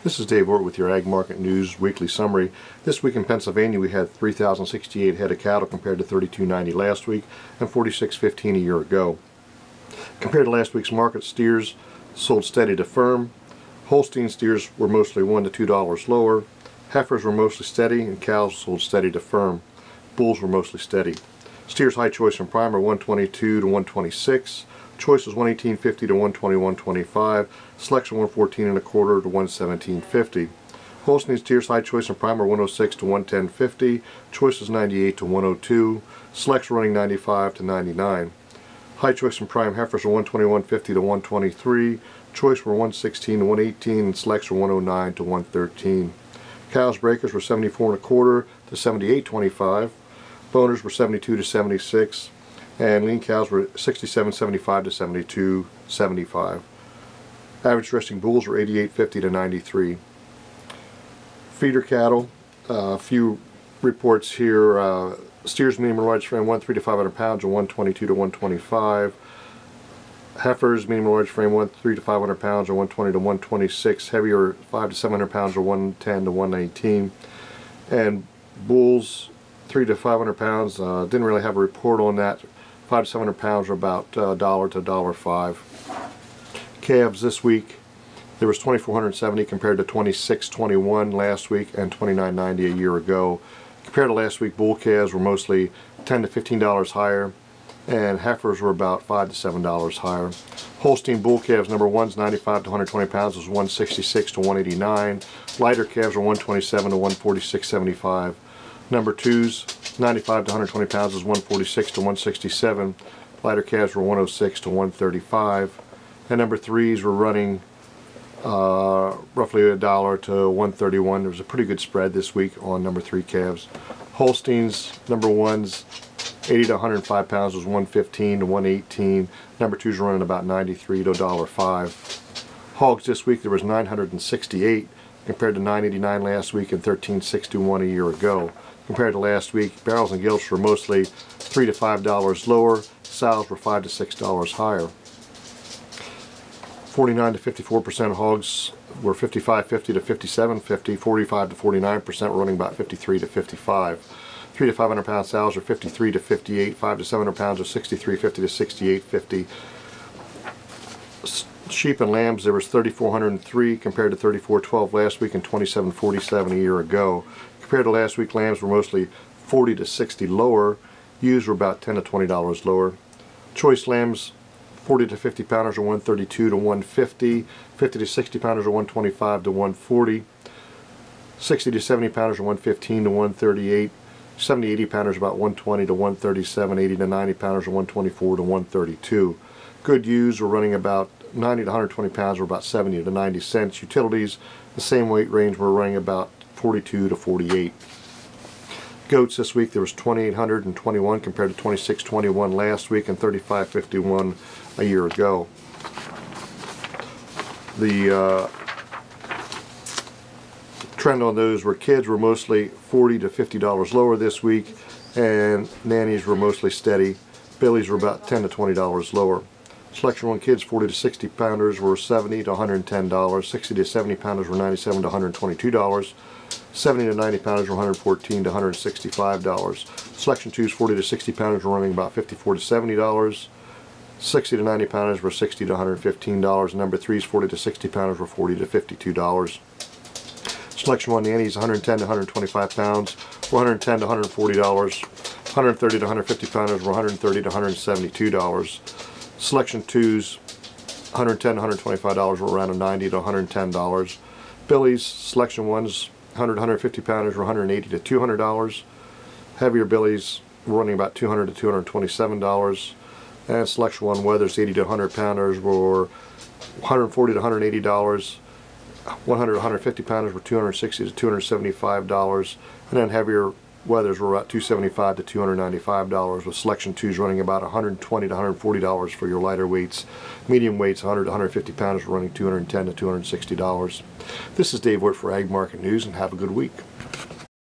This is Dave Ort with your Ag Market News Weekly Summary. This week in Pennsylvania we had 3,068 head of cattle compared to 3,290 last week and 4,615 a year ago. Compared to last week's market, steers sold steady to firm. Holstein steers were mostly $1 to $2 lower. Heifers were mostly steady and cows sold steady to firm. Bulls were mostly steady. Steers high choice and prime are 122 to 126. Choice is 118.50 to 121.25. Selection 114 and a quarter to 117.50. Holstein steers high choice and prime are 106 to 110.50. Choice is 98 to 102. Selection running 95 to 99. High choice and prime heifers are 121.50 to 123. Choice were 116 to 118 and selection 109 to 113. Cows breakers were 74 and a quarter to 78.25. Boners were 72 to 76. And lean cows were 67.75 to 72.75. Average resting bulls were 88.50 to 93. Feeder cattle, a few reports here. Steers medium and large frame 1 3 to 500 pounds or 122 to 125. Heifers medium and large frame 1 3 to 500 pounds or 120 to 126. Heavier 5 to 700 pounds or 110 to 119. And bulls 3 to 500 pounds. Didn't really have a report on that. 5 to 700 pounds are about $1 to $1.05. Calves this week, there was 2,470 compared to 2,621 last week and 2,990 a year ago. Compared to last week, bull calves were mostly $10 to $15 higher, and heifers were about $5 to $7 higher. Holstein bull calves number 1's 95 to 120 pounds was 166 to 189. Lighter calves were 127 to 146.75. Number 2's 95 to 120 pounds was 146 to 167. Lighter calves were 106 to 135. And number 3's were running roughly $1 to 131. There was a pretty good spread this week on number 3 calves. Holsteins number 1's 80 to 105 pounds was 115 to 118. Number 2's running about 93 to $1.05. Hogs this week there was 968 compared to 989 last week and 1361 a year ago. Compared to last week, barrels and gilts were mostly $3 to $5 lower. Sows were $5 to $6 higher. 49 to 54% of hogs were 55.50 to 57.50. 45 to 49% were running about 53 to 55. 3 to 500 pound sows are 53 to 58. 5 to 700 pounds are 63.50 to 68.50. Sheep and lambs there was 3,403 compared to 3,412 last week and 2,747 a year ago. Compared to last week, lambs were mostly 40 to 60 lower. Ewes were about $10 to $20 lower. Choice lambs 40 to 50 pounders are 132 to 150. 50 to 60 pounders are 125 to 140. 60 to 70 pounders are 115 to 138. 70 to 80 pounders about 120 to 137. 80 to 90 pounders are 124 to 132. Good ewes were running about 90 to 120 pounds or about 70 to 90 cents. Utilities, the same weight range, were running about 42 to 48. Goats this week there was 2,821 compared to 2,621 last week and 3,551 a year ago. The trend on those were kids were mostly $40 to $50 lower this week, and nannies were mostly steady. Billies were about $10 to $20 lower. Selection 1 kids 40 to 60 pounders were $70 to $110. 60 to 70 pounders were $97 to $122. 70 to 90 pounders were $114 to $165. Selection 2's 40 to 60 pounders were running about $54 to $70. 60 to 90 pounders were $60 to $115. Number 3's 40 to 60 pounders were $40 to $52. Selection 1 nannies 110 to 125 pounds were $110 to $140. 130 to 150 pounders were $130 to $172. Selection 2's 110 to $125 were around $90 to $110. Billies, selection 1's 100 to 150 pounders were $180 to $200. Heavier billies were running about $200 to $227. And selection 1 weathers 80 to 100 pounders were $140 to $180. 100 to 150 pounders were $260 to $275. And then heavier weathers were about $275 to $295, with selection 2s running about $120 to $140 for your lighter weights. Medium weights 100 to 150 pounders were running $210 to $260. This is Dave Ort for Ag Market News, and have a good week.